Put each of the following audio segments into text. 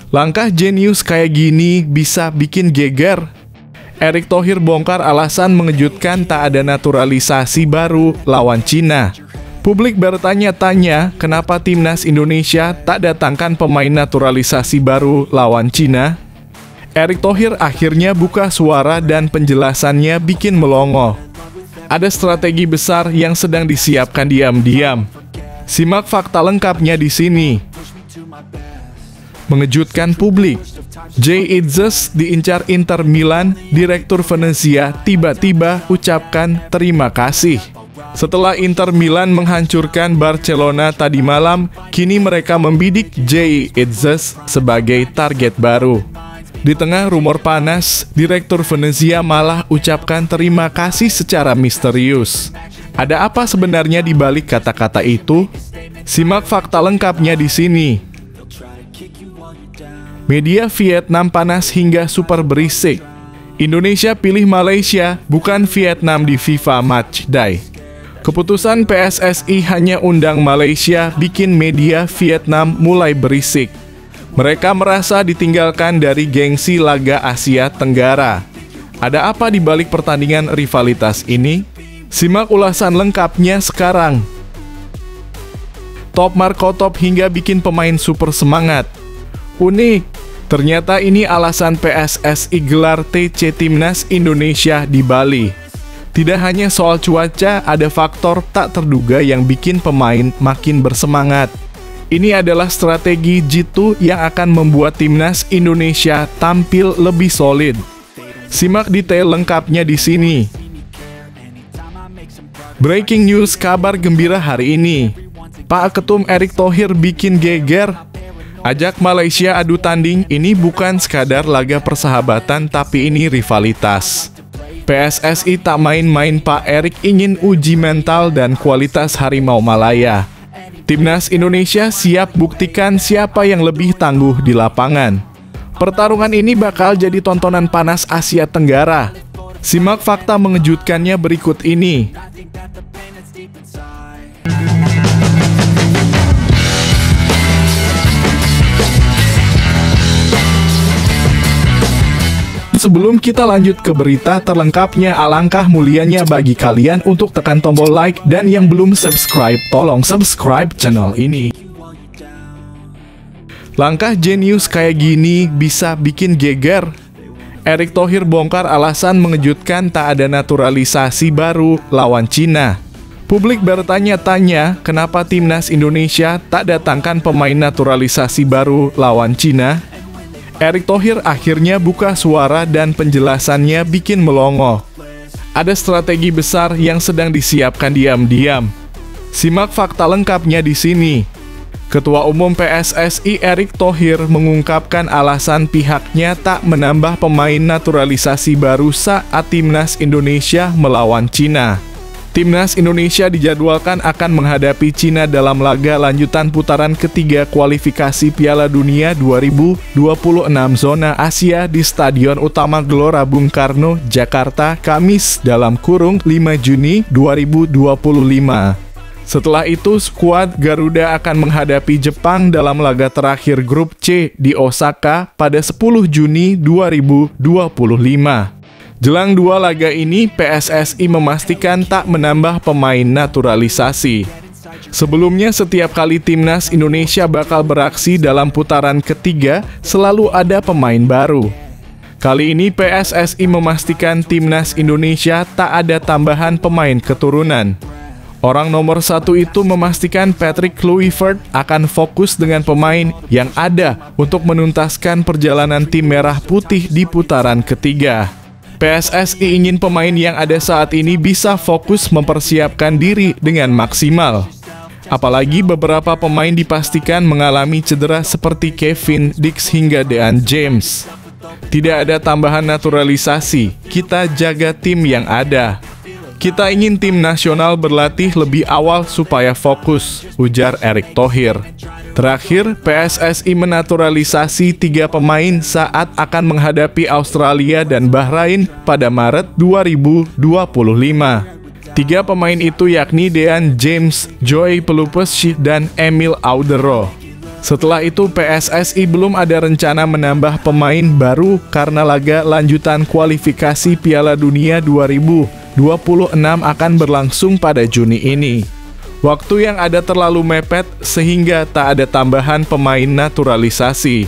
Langkah jenius kayak gini bisa bikin geger. Erick Thohir bongkar alasan mengejutkan tak ada naturalisasi baru lawan Cina. Publik bertanya-tanya kenapa timnas Indonesia tak datangkan pemain naturalisasi baru lawan Cina. Erick Thohir akhirnya buka suara dan penjelasannya bikin melongo. Ada strategi besar yang sedang disiapkan diam-diam. Simak fakta lengkapnya di sini. Mengejutkan publik, Jay Itzes diincar Inter Milan, Direktur Venezia tiba-tiba ucapkan terima kasih. Setelah Inter Milan menghancurkan Barcelona tadi malam, kini mereka membidik Jay Itzes sebagai target baru. Di tengah rumor panas, Direktur Venezia malah ucapkan terima kasih secara misterius. Ada apa sebenarnya di balik kata-kata itu? Simak fakta lengkapnya di sini. Media Vietnam panas hingga super berisik. Indonesia pilih Malaysia, bukan Vietnam di FIFA Matchday. Keputusan PSSI hanya undang Malaysia bikin media Vietnam mulai berisik. Mereka merasa ditinggalkan dari gengsi laga Asia Tenggara. Ada apa di balik pertandingan rivalitas ini? Simak ulasan lengkapnya sekarang. Top Marco Top hingga bikin pemain super semangat. Unik, ternyata ini alasan PSSI gelar TC Timnas Indonesia di Bali. Tidak hanya soal cuaca, ada faktor tak terduga yang bikin pemain makin bersemangat. Ini adalah strategi jitu yang akan membuat Timnas Indonesia tampil lebih solid. Simak detail lengkapnya di sini. Breaking news, kabar gembira hari ini. Pak Ketum Erick Thohir bikin geger. Ajak Malaysia adu tanding, ini bukan sekadar laga persahabatan tapi ini rivalitas. PSSI tak main-main, Pak Erick ingin uji mental dan kualitas Harimau Malaya. Timnas Indonesia siap buktikan siapa yang lebih tangguh di lapangan. Pertarungan ini bakal jadi tontonan panas Asia Tenggara. Simak fakta mengejutkannya berikut ini. Sebelum kita lanjut ke berita terlengkapnya, alangkah mulianya bagi kalian untuk tekan tombol like dan yang belum subscribe, tolong subscribe channel ini. Langkah jenius kayak gini bisa bikin geger. Erick Thohir bongkar alasan mengejutkan tak ada naturalisasi baru lawan Cina. Publik bertanya-tanya kenapa timnas Indonesia tak datangkan pemain naturalisasi baru lawan Cina. Erick Thohir akhirnya buka suara dan penjelasannya bikin melongo. Ada strategi besar yang sedang disiapkan diam-diam. Simak fakta lengkapnya di sini. Ketua Umum PSSI Erick Thohir mengungkapkan alasan pihaknya tak menambah pemain naturalisasi baru saat Timnas Indonesia melawan Cina. Timnas Indonesia dijadwalkan akan menghadapi Cina dalam laga lanjutan putaran ketiga kualifikasi Piala Dunia 2026 zona Asia di Stadion Utama Gelora Bung Karno, Jakarta, Kamis (5 Juni 2025). Setelah itu, skuad Garuda akan menghadapi Jepang dalam laga terakhir grup C di Osaka pada 10 Juni 2025. Jelang dua laga ini, PSSI memastikan tak menambah pemain naturalisasi. Sebelumnya, setiap kali Timnas Indonesia bakal beraksi dalam putaran ketiga, selalu ada pemain baru. Kali ini PSSI memastikan Timnas Indonesia tak ada tambahan pemain keturunan. Orang nomor satu itu memastikan Patrick Kluivert akan fokus dengan pemain yang ada untuk menuntaskan perjalanan tim merah putih di putaran ketiga. PSSI ingin pemain yang ada saat ini bisa fokus mempersiapkan diri dengan maksimal. Apalagi beberapa pemain dipastikan mengalami cedera seperti Kevin Dix hingga Dean James. Tidak ada tambahan naturalisasi, kita jaga tim yang ada. Kita ingin tim nasional berlatih lebih awal supaya fokus, ujar Erick Thohir. Terakhir, PSSI menaturalisasi 3 pemain saat akan menghadapi Australia dan Bahrain pada Maret 2025. 3 pemain itu yakni Dean James, Joey Pelupes, dan Emil Audero. Setelah itu PSSI belum ada rencana menambah pemain baru karena laga lanjutan kualifikasi Piala Dunia 2026 akan berlangsung pada Juni ini. Waktu yang ada terlalu mepet sehingga tak ada tambahan pemain naturalisasi.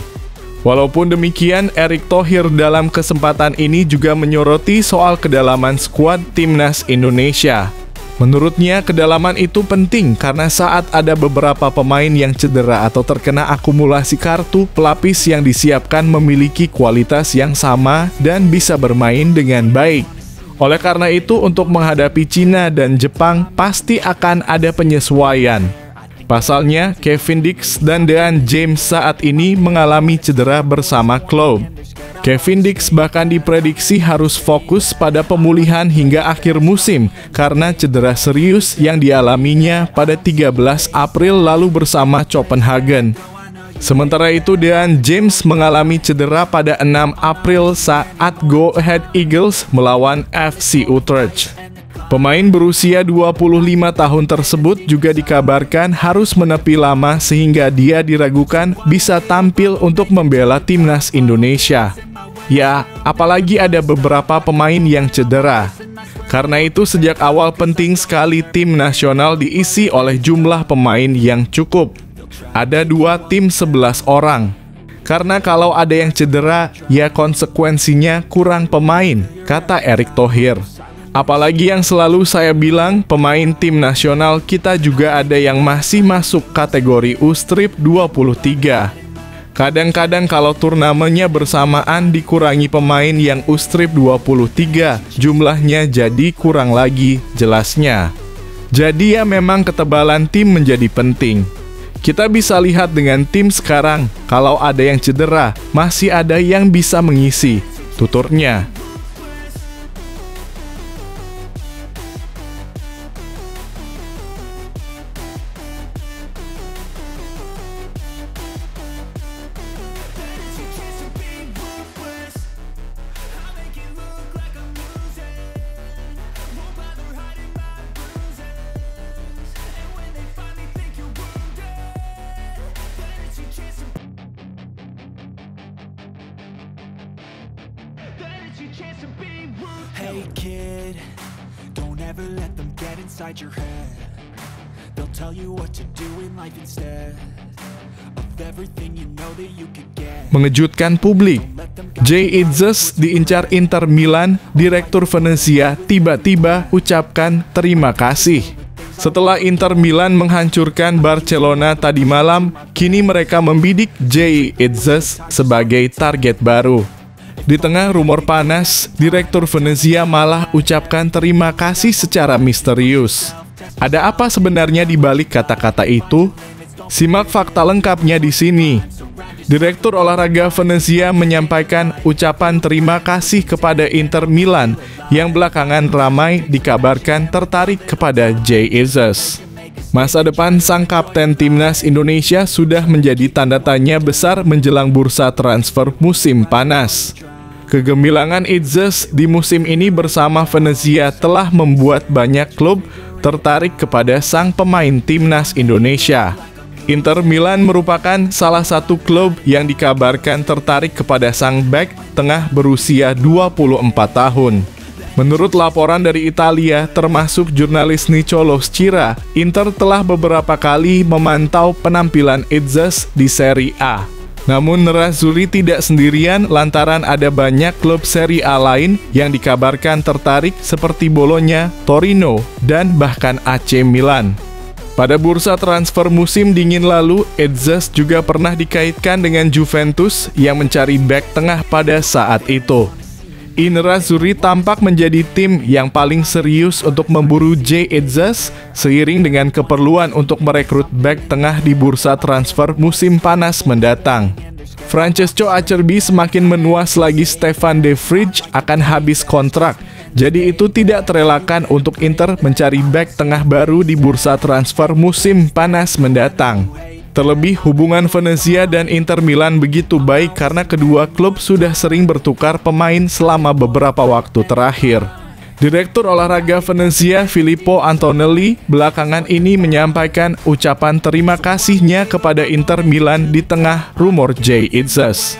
Walaupun demikian, Erick Thohir dalam kesempatan ini juga menyoroti soal kedalaman skuad Timnas Indonesia. Menurutnya, kedalaman itu penting karena saat ada beberapa pemain yang cedera atau terkena akumulasi kartu, pelapis yang disiapkan memiliki kualitas yang sama dan bisa bermain dengan baik. Oleh karena itu, untuk menghadapi Cina dan Jepang, pasti akan ada penyesuaian. Pasalnya, Kevin Dix dan Dean James saat ini mengalami cedera bersama klub. Kevin Dix bahkan diprediksi harus fokus pada pemulihan hingga akhir musim karena cedera serius yang dialaminya pada 13 April lalu bersama Copenhagen. Sementara itu, Dean James mengalami cedera pada 6 April saat Go Ahead Eagles melawan FC Utrecht. Pemain berusia 25 tahun tersebut juga dikabarkan harus menepi lama sehingga dia diragukan bisa tampil untuk membela timnas Indonesia. Ya, apalagi ada beberapa pemain yang cedera. Karena itu sejak awal penting sekali tim nasional diisi oleh jumlah pemain yang cukup. Ada 2 tim 11 orang. Karena kalau ada yang cedera, ya konsekuensinya kurang pemain, kata Erick Thohir. Apalagi yang selalu saya bilang, pemain tim nasional kita juga ada yang masih masuk kategori U-Strip 23. Kadang-kadang kalau turnamennya bersamaan dikurangi pemain yang U-Strip 23, jumlahnya jadi kurang lagi, jelasnya. Jadi ya memang ketebalan tim menjadi penting. Kita bisa lihat dengan tim sekarang, kalau ada yang cedera, masih ada yang bisa mengisi, tuturnya. Hey kid, don't ever let them get inside your head. They'll tell you what to do in life instead of everything you know that you could get. Mengejutkan publik, Jay Itzes diincar Inter Milan, Direktur Venezia tiba-tiba ucapkan terima kasih. Setelah Inter Milan menghancurkan Barcelona tadi malam, kini mereka membidik Jay Itzes sebagai target baru. Di tengah rumor panas, Direktur Venezia malah ucapkan terima kasih secara misterius. Ada apa sebenarnya di balik kata-kata itu? Simak fakta lengkapnya di sini. Direktur Olahraga Venezia menyampaikan ucapan terima kasih kepada Inter Milan yang belakangan ramai dikabarkan tertarik kepada Jay Itzes. Masa depan sang kapten timnas Indonesia sudah menjadi tanda tanya besar menjelang bursa transfer musim panas. Kegemilangan Itzes di musim ini bersama Venezia telah membuat banyak klub tertarik kepada sang pemain timnas Indonesia. Inter Milan merupakan salah satu klub yang dikabarkan tertarik kepada sang bek tengah berusia 24 tahun. Menurut laporan dari Italia, termasuk jurnalis Nicolo Schira, Inter telah beberapa kali memantau penampilan Itzes di Serie A. Namun Nerazzurri tidak sendirian lantaran ada banyak klub Serie A lain yang dikabarkan tertarik seperti Bologna, Torino, dan bahkan AC Milan. Pada bursa transfer musim dingin lalu, Itzes juga pernah dikaitkan dengan Juventus yang mencari bek tengah pada saat itu. Nerazzurri tampak menjadi tim yang paling serius untuk memburu Jay Itzes seiring dengan keperluan untuk merekrut bek tengah di bursa transfer musim panas mendatang. Francesco Acerbi semakin menua selagi Stefan de Vrij akan habis kontrak, jadi itu tidak terelakkan untuk Inter mencari bek tengah baru di bursa transfer musim panas mendatang. Terlebih hubungan Venezia dan Inter Milan begitu baik karena kedua klub sudah sering bertukar pemain selama beberapa waktu terakhir. Direktur olahraga Venezia Filippo Antonelli belakangan ini menyampaikan ucapan terima kasihnya kepada Inter Milan di tengah rumor Jay Itzes.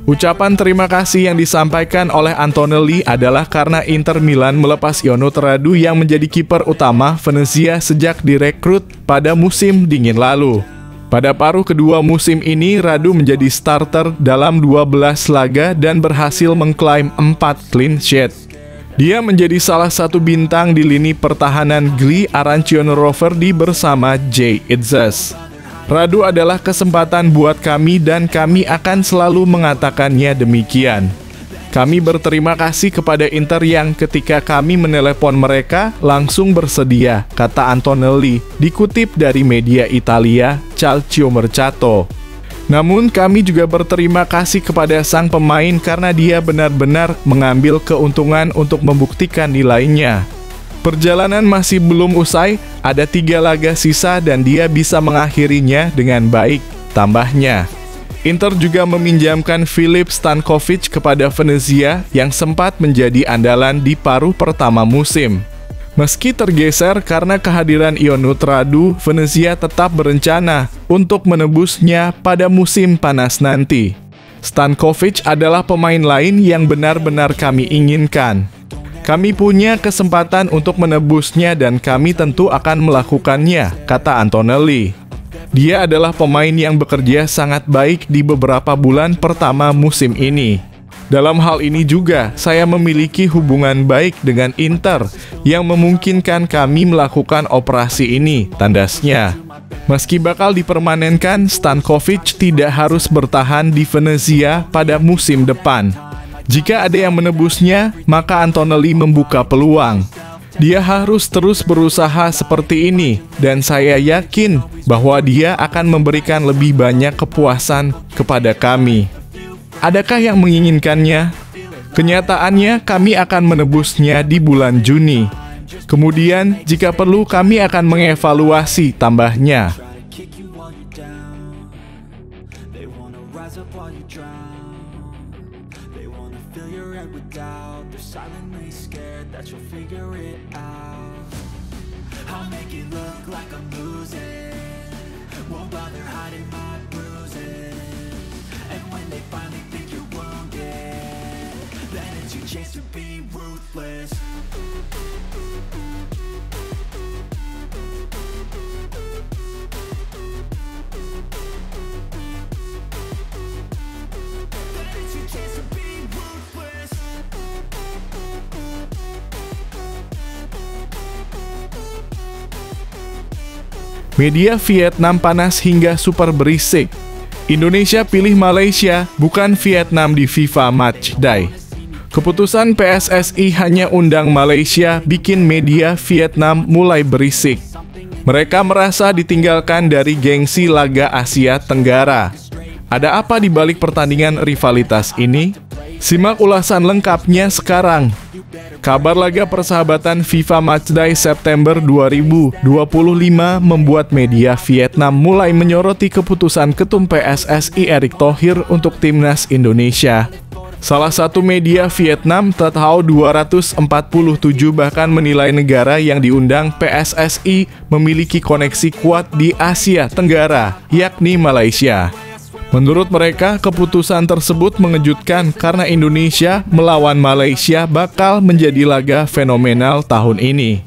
Ucapan terima kasih yang disampaikan oleh Antonelli adalah karena Inter Milan melepas Ionut Radu yang menjadi kiper utama Venezia sejak direkrut pada musim dingin lalu. Pada paruh kedua musim ini, Radu menjadi starter dalam 12 laga dan berhasil mengklaim 4 clean sheet. Dia menjadi salah satu bintang di lini pertahanan Gli Arancione Roverdi bersama Jay Itzes. Radu adalah kesempatan buat kami dan kami akan selalu mengatakannya demikian. Kami berterima kasih kepada Inter yang ketika kami menelepon mereka langsung bersedia, kata Antonelli, dikutip dari media Italia Calcio Mercato. Namun kami juga berterima kasih kepada sang pemain karena dia benar-benar mengambil keuntungan untuk membuktikan nilainya. Perjalanan masih belum usai, ada 3 laga sisa dan dia bisa mengakhirinya dengan baik, tambahnya. Inter juga meminjamkan Filip Stankovic kepada Venezia yang sempat menjadi andalan di paruh pertama musim. Meski tergeser karena kehadiran Ionut Radu, Venezia tetap berencana untuk menebusnya pada musim panas nanti. Stankovic adalah pemain lain yang benar-benar kami inginkan. Kami punya kesempatan untuk menebusnya dan kami tentu akan melakukannya, kata Antonelli. Dia adalah pemain yang bekerja sangat baik di beberapa bulan pertama musim ini. Dalam hal ini juga, saya memiliki hubungan baik dengan Inter yang memungkinkan kami melakukan operasi ini, tandasnya. Meski bakal dipermanenkan, Stankovic tidak harus bertahan di Venezia pada musim depan. Jika ada yang menebusnya, maka Antonelli membuka peluang. Dia harus terus berusaha seperti ini, dan saya yakin bahwa dia akan memberikan lebih banyak kepuasan kepada kami. Adakah yang menginginkannya? Kenyataannya, kami akan menebusnya di bulan Juni. Kemudian, jika perlu, kami akan mengevaluasi, tambahnya. Chance to be ruthless. Media Vietnam panas hingga super berisik. Indonesia pilih Malaysia, bukan Vietnam di FIFA Matchday. Keputusan PSSI hanya undang Malaysia bikin media Vietnam mulai berisik. Mereka merasa ditinggalkan dari gengsi laga Asia Tenggara. Ada apa di balik pertandingan rivalitas ini? Simak ulasan lengkapnya sekarang. Kabar laga persahabatan FIFA Matchday September 2025 membuat media Vietnam mulai menyoroti keputusan Ketum PSSI Erick Thohir untuk Timnas Indonesia. Salah satu media Vietnam, Tet Hao 247 bahkan menilai negara yang diundang PSSI memiliki koneksi kuat di Asia Tenggara, yakni Malaysia. Menurut mereka, keputusan tersebut mengejutkan karena Indonesia melawan Malaysia bakal menjadi laga fenomenal tahun ini.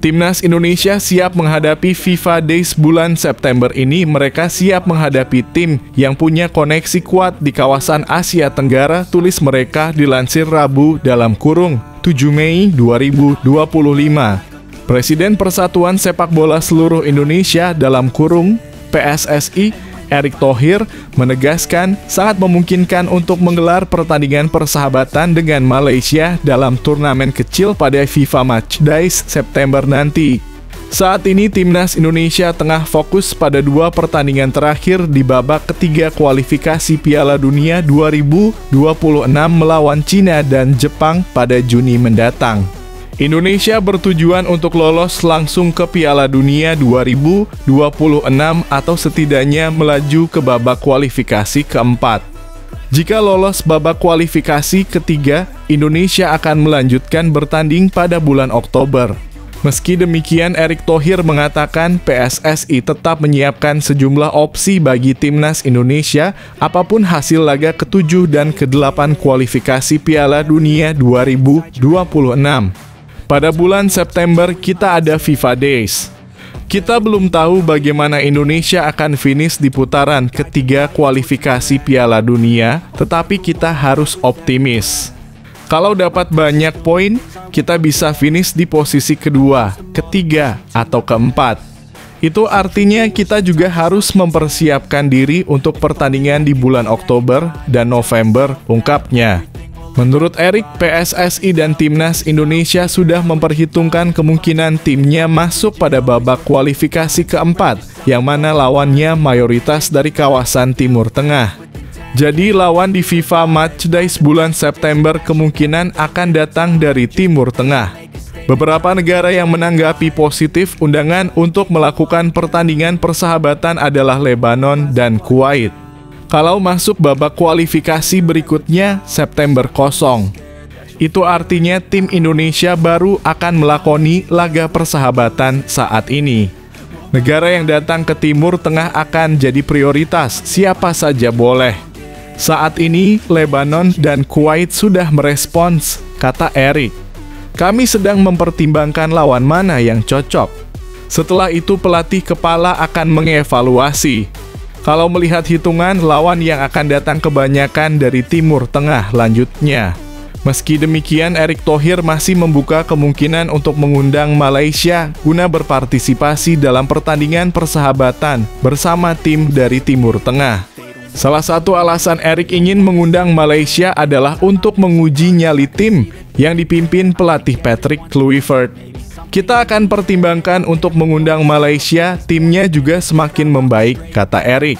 Timnas Indonesia siap menghadapi FIFA Days bulan September ini. Mereka siap menghadapi tim yang punya koneksi kuat di kawasan Asia Tenggara, tulis mereka dilansir Rabu dalam kurung 7 Mei 2025. Presiden Persatuan Sepak Bola Seluruh Indonesia dalam kurung PSSI Erick Thohir menegaskan sangat memungkinkan untuk menggelar pertandingan persahabatan dengan Malaysia dalam turnamen kecil pada FIFA Matchday September nanti. Saat ini Timnas Indonesia tengah fokus pada 2 pertandingan terakhir di babak ketiga kualifikasi Piala Dunia 2026 melawan Cina dan Jepang pada Juni mendatang. Indonesia bertujuan untuk lolos langsung ke Piala Dunia 2026 atau setidaknya melaju ke babak kualifikasi keempat. Jika lolos babak kualifikasi ketiga, Indonesia akan melanjutkan bertanding pada bulan Oktober. Meski demikian, Erick Thohir mengatakan PSSI tetap menyiapkan sejumlah opsi bagi timnas Indonesia apapun hasil laga ke-7 dan ke-8 kualifikasi Piala Dunia 2026. Pada bulan September kita ada FIFA Days. Kita belum tahu bagaimana Indonesia akan finish di putaran ketiga kualifikasi Piala Dunia, tetapi kita harus optimis. Kalau dapat banyak poin, kita bisa finish di posisi kedua, ketiga, atau keempat. Itu artinya kita juga harus mempersiapkan diri untuk pertandingan di bulan Oktober dan November, ungkapnya. Menurut Erick, PSSI dan Timnas Indonesia sudah memperhitungkan kemungkinan timnya masuk pada babak kualifikasi keempat, yang mana lawannya mayoritas dari kawasan Timur Tengah. Jadi lawan di FIFA Matchdays bulan September kemungkinan akan datang dari Timur Tengah. Beberapa negara yang menanggapi positif undangan untuk melakukan pertandingan persahabatan adalah Lebanon dan Kuwait. Kalau masuk babak kualifikasi berikutnya, September kosong. Itu artinya tim Indonesia baru akan melakoni laga persahabatan saat ini. Negara yang datang ke Timur Tengah akan jadi prioritas, siapa saja boleh. Saat ini, Lebanon dan Kuwait sudah merespons, kata Erick. Kami sedang mempertimbangkan lawan mana yang cocok. Setelah itu pelatih kepala akan mengevaluasi. Kalau melihat hitungan, lawan yang akan datang kebanyakan dari Timur Tengah lanjutnya. Meski demikian, Erick Thohir masih membuka kemungkinan untuk mengundang Malaysia guna berpartisipasi dalam pertandingan persahabatan bersama tim dari Timur Tengah. Salah satu alasan Erick ingin mengundang Malaysia adalah untuk menguji nyali tim yang dipimpin pelatih Patrick Kluivert. Kita akan pertimbangkan untuk mengundang Malaysia, timnya juga semakin membaik, kata Erick.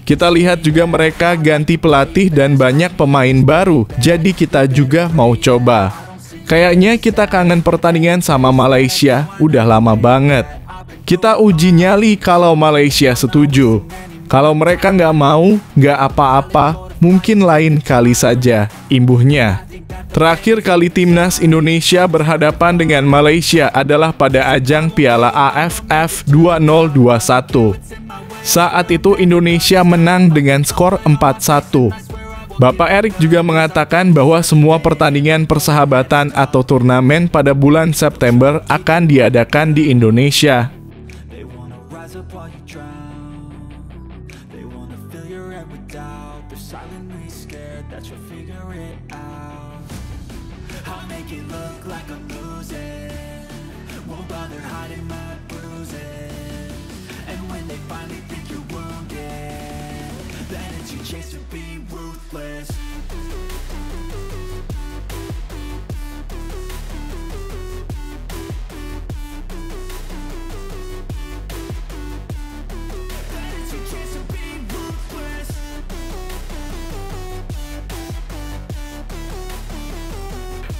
Kita lihat juga mereka ganti pelatih dan banyak pemain baru, jadi kita juga mau coba. Kayaknya kita kangen pertandingan sama Malaysia, udah lama banget. Kita uji nyali kalau Malaysia setuju. Kalau mereka nggak mau, nggak apa-apa, mungkin lain kali saja, imbuhnya. Terakhir kali timnas Indonesia berhadapan dengan Malaysia adalah pada ajang Piala AFF 2021. Saat itu Indonesia menang dengan skor 4-1. Bapak Erick juga mengatakan bahwa semua pertandingan persahabatan atau turnamen pada bulan September akan diadakan di Indonesia.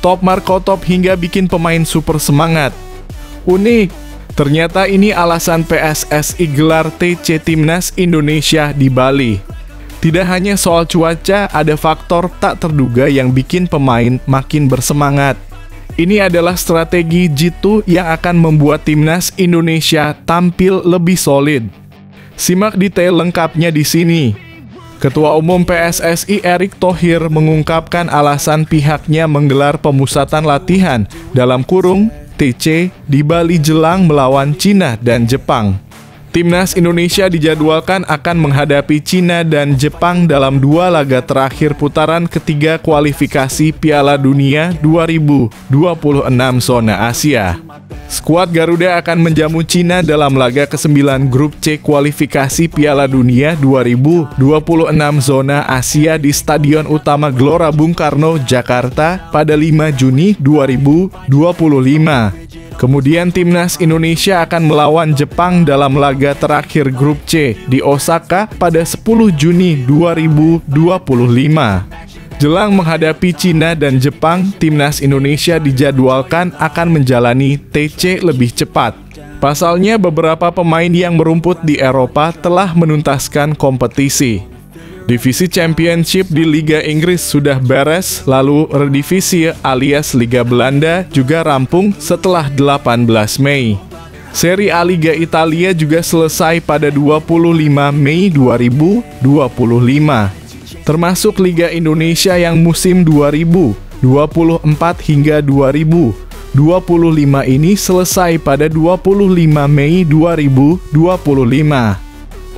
Top Marco Top hingga bikin pemain super semangat. Unik, ternyata ini alasan PSSI gelar TC Timnas Indonesia di Bali. Tidak hanya soal cuaca, ada faktor tak terduga yang bikin pemain makin bersemangat. Ini adalah strategi jitu yang akan membuat Timnas Indonesia tampil lebih solid. Simak detail lengkapnya di sini. Ketua Umum PSSI Erick Thohir mengungkapkan alasan pihaknya menggelar pemusatan latihan dalam kurung TC di Bali jelang melawan Cina dan Jepang. Timnas Indonesia dijadwalkan akan menghadapi Cina dan Jepang dalam 2 laga terakhir putaran ketiga kualifikasi Piala Dunia 2026 zona Asia. Skuad Garuda akan menjamu Cina dalam laga ke-9 grup C kualifikasi Piala Dunia 2026 zona Asia di Stadion Utama Gelora Bung Karno, Jakarta pada 5 Juni 2025. Kemudian Timnas Indonesia akan melawan Jepang dalam laga terakhir grup C di Osaka pada 10 Juni 2025. Jelang menghadapi Cina dan Jepang, Timnas Indonesia dijadwalkan akan menjalani TC lebih cepat. Pasalnya beberapa pemain yang merumput di Eropa telah menuntaskan kompetisi. Divisi Championship di Liga Inggris sudah beres, lalu Eredivisie alias Liga Belanda juga rampung setelah 18 Mei. Serie A Liga Italia juga selesai pada 25 Mei 2025. Termasuk Liga Indonesia yang musim 2024 hingga 2025 ini selesai pada 25 Mei 2025.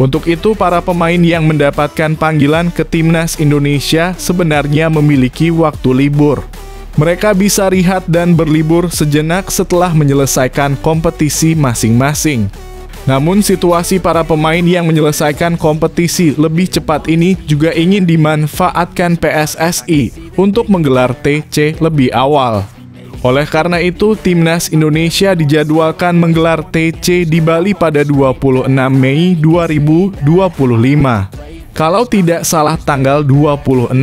Untuk itu, para pemain yang mendapatkan panggilan ke Timnas Indonesia sebenarnya memiliki waktu libur. Mereka bisa rehat dan berlibur sejenak setelah menyelesaikan kompetisi masing-masing. Namun, situasi para pemain yang menyelesaikan kompetisi lebih cepat ini juga ingin dimanfaatkan PSSI untuk menggelar TC lebih awal. Oleh karena itu, Timnas Indonesia dijadwalkan menggelar TC di Bali pada 26 Mei 2025. Kalau tidak salah tanggal 26,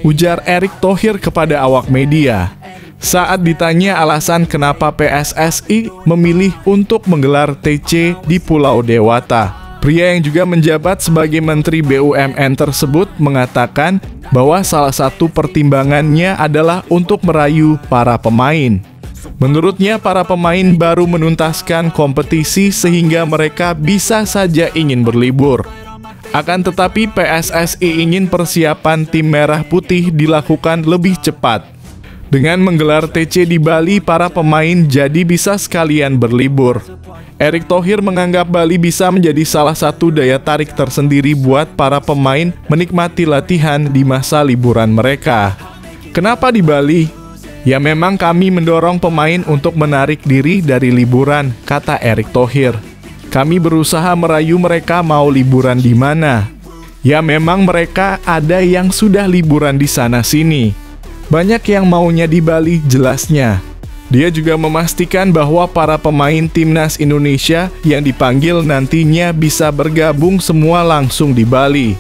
ujar Erick Thohir kepada awak media. Saat ditanya alasan kenapa PSSI memilih untuk menggelar TC di Pulau Dewata, pria yang juga menjabat sebagai Menteri BUMN tersebut mengatakan bahwa salah satu pertimbangannya adalah untuk merayu para pemain. Menurutnya, para pemain baru menuntaskan kompetisi sehingga mereka bisa saja ingin berlibur. Akan tetapi PSSI ingin persiapan tim merah putih dilakukan lebih cepat. Dengan menggelar TC di Bali, para pemain jadi bisa sekalian berlibur. Erick Thohir menganggap Bali bisa menjadi salah satu daya tarik tersendiri buat para pemain menikmati latihan di masa liburan mereka. Kenapa di Bali? Ya memang kami mendorong pemain untuk menarik diri dari liburan, kata Erick Thohir. Kami berusaha merayu mereka mau liburan di mana. Ya memang mereka ada yang sudah liburan di sana-sini. Banyak yang maunya di Bali jelasnya. Dia juga memastikan bahwa para pemain Timnas Indonesia yang dipanggil nantinya bisa bergabung semua langsung di Bali.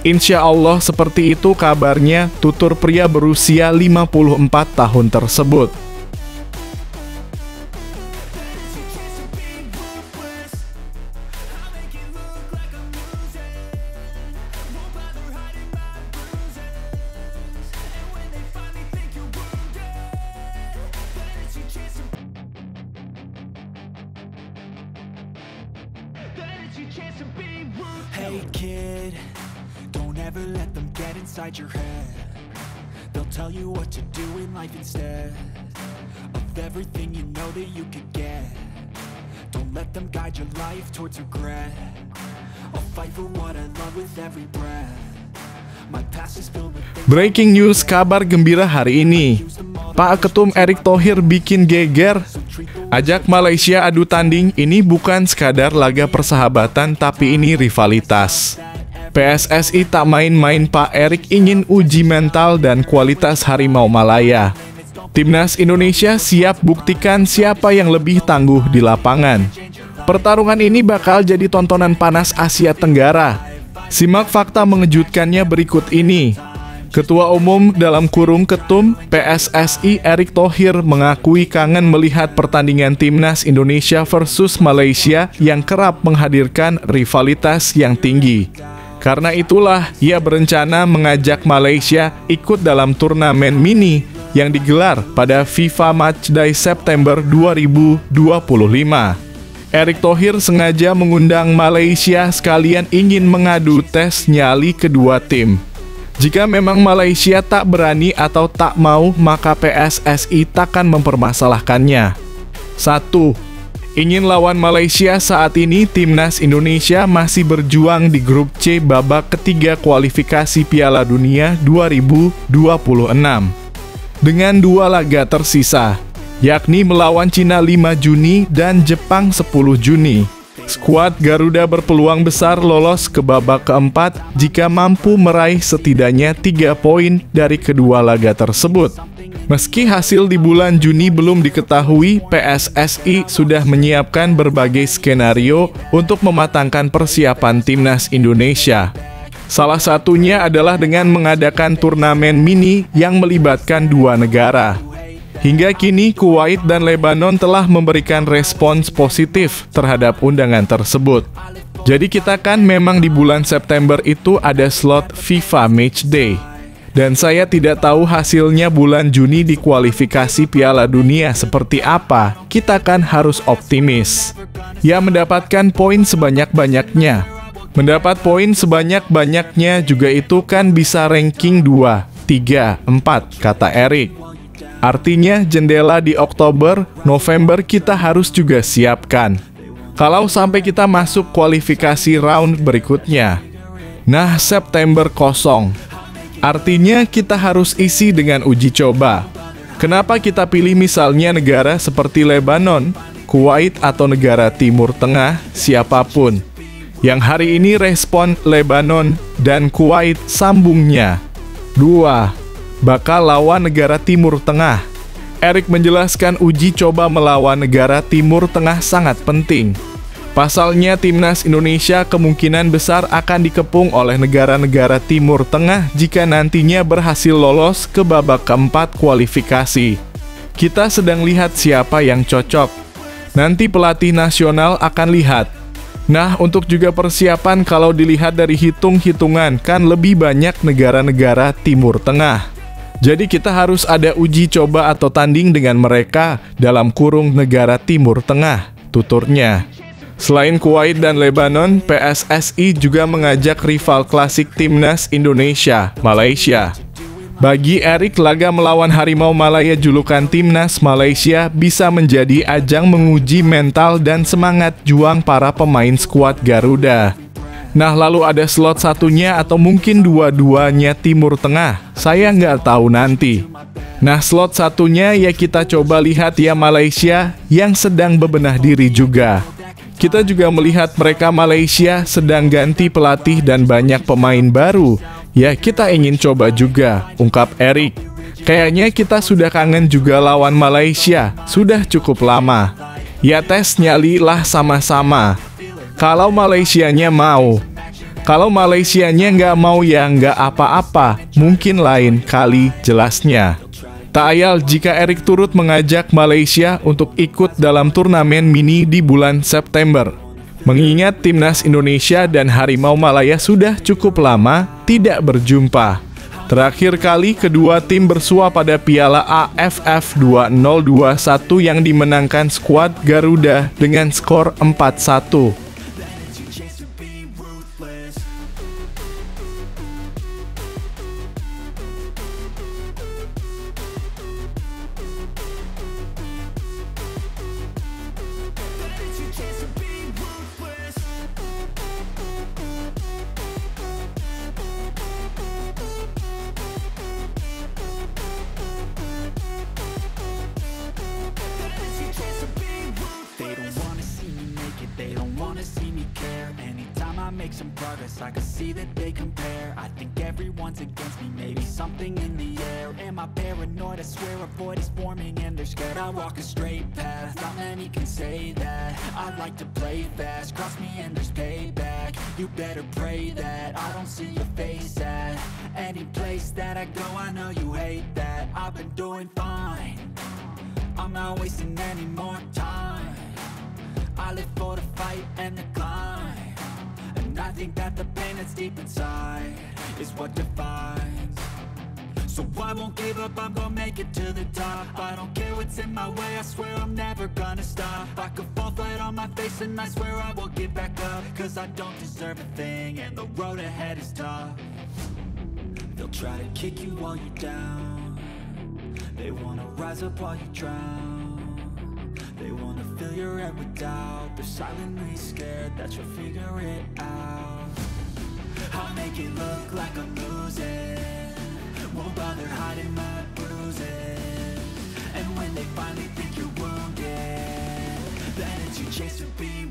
Insya Allah seperti itu kabarnya, tutur pria berusia 54 tahun tersebut. Hey kid, don't ever let them get inside your head. They'll tell you what to do in life instead of everything you know that you could get. Don't let them guide your life towards regret. I'll fight for what I love with every breath. My past is filled with things. Breaking news, kabar gembira hari ini. Pak Ketum Erick Thohir bikin geger. Ajak Malaysia adu tanding, ini bukan sekadar laga persahabatan tapi ini rivalitas. PSSI tak main-main, Pak Erick ingin uji mental dan kualitas Harimau Malaya. Timnas Indonesia siap buktikan siapa yang lebih tangguh di lapangan. Pertarungan ini bakal jadi tontonan panas Asia Tenggara. Simak fakta mengejutkannya berikut ini. Ketua Umum (Ketum) PSSI Erick Thohir mengakui kangen melihat pertandingan Timnas Indonesia versus Malaysia yang kerap menghadirkan rivalitas yang tinggi. Karena itulah, ia berencana mengajak Malaysia ikut dalam turnamen mini yang digelar pada FIFA Matchday September 2025. Erick Thohir sengaja mengundang Malaysia sekalian ingin mengadu tes nyali kedua tim. Jika memang Malaysia tak berani atau tak mau, maka PSSI takkan mempermasalahkannya. 1. Ingin lawan Malaysia. Saat ini Timnas Indonesia masih berjuang di grup C babak ketiga kualifikasi Piala Dunia 2026. Dengan 2 laga tersisa, yakni melawan Cina 5 Juni dan Jepang 10 Juni. Skuad Garuda berpeluang besar lolos ke babak keempat jika mampu meraih setidaknya 3 poin dari kedua laga tersebut. Meski hasil di bulan Juni belum diketahui, PSSI sudah menyiapkan berbagai skenario untuk mematangkan persiapan Timnas Indonesia. Salah satunya adalah dengan mengadakan turnamen mini yang melibatkan 2 negara. Hingga kini, Kuwait dan Lebanon telah memberikan respons positif terhadap undangan tersebut. Jadi kita kan memang di bulan September itu ada slot FIFA Matchday. Dan saya tidak tahu hasilnya bulan Juni di kualifikasi Piala Dunia seperti apa. Kita kan harus optimis. Ya, mendapatkan poin sebanyak-banyaknya. Mendapat poin sebanyak-banyaknya juga itu kan bisa ranking 2, 3, 4, kata Erik. Artinya jendela di Oktober, November kita harus juga siapkan. Kalau sampai kita masuk kualifikasi round berikutnya. Nah, September kosong. Artinya kita harus isi dengan uji coba. Kenapa kita pilih misalnya negara seperti Lebanon, Kuwait atau negara Timur Tengah, siapapun. Yang hari ini respon Lebanon dan Kuwait sambungnya. 2. Bakal lawan negara Timur Tengah. Erik menjelaskan uji coba melawan negara Timur Tengah sangat penting. Pasalnya timnas Indonesia kemungkinan besar akan dikepung oleh negara-negara Timur Tengah jika nantinya berhasil lolos ke babak keempat kualifikasi. Kita sedang lihat siapa yang cocok. Nanti pelatih nasional akan lihat. Nah, untuk juga persiapan kalau dilihat dari hitung-hitungan kan lebih banyak negara-negara Timur Tengah. Jadi kita harus ada uji coba atau tanding dengan mereka dalam kurung negara Timur Tengah, tuturnya. Selain Kuwait dan Lebanon, PSSI juga mengajak rival klasik timnas Indonesia, Malaysia. Bagi Erik, laga melawan Harimau Malaya julukan timnas Malaysia bisa menjadi ajang menguji mental dan semangat juang para pemain skuad Garuda. Nah, lalu ada slot satunya atau mungkin dua-duanya Timur Tengah. Saya nggak tahu nanti. Nah, slot satunya ya kita coba lihat ya Malaysia yang sedang bebenah diri juga. Kita juga melihat mereka Malaysia sedang ganti pelatih dan banyak pemain baru. Ya, kita ingin coba juga, ungkap Erik. Kayaknya kita sudah kangen juga lawan Malaysia. Sudah cukup lama. Ya tes nyali lah sama-sama. Kalau Malaysianya mau. Kalau Malaysianya nggak mau ya nggak apa-apa. Mungkin lain kali jelasnya. Tak ayal jika Erik turut mengajak Malaysia untuk ikut dalam turnamen mini di bulan September. Mengingat timnas Indonesia dan Harimau Malaya sudah cukup lama tidak berjumpa. Terakhir kali kedua tim bersua pada Piala AFF 2021 yang dimenangkan skuad Garuda dengan skor 4-1. They don't wanna see me care. Anytime I make some progress, I can see that they compare. I think everyone's against me, maybe something in the air. Am I paranoid? I swear a void is forming and they're scared. I walk a straight path, not many can say that. I like to play fast, cross me and there's payback. You better pray that I don't see your face at any place that I go. I know you hate that. I've been doing fine, I'm not wasting any more time. I live for the fight and the climb, and I think that the pain that's deep inside is what defines. So I won't give up, I'm gonna make it to the top. I don't care what's in my way, I swear I'm never gonna stop. I could fall flat on my face and I swear I will get back up, cause I don't deserve a thing and the road ahead is tough. They'll try to kick you while you're down, they wanna rise up while you drown. They wanna fill your head with doubt, they're silently scared that you'll figure it out. I'll make it look like I'm losing, won't bother hiding my bruises. And when they finally think you're wounded, then it's your chance to be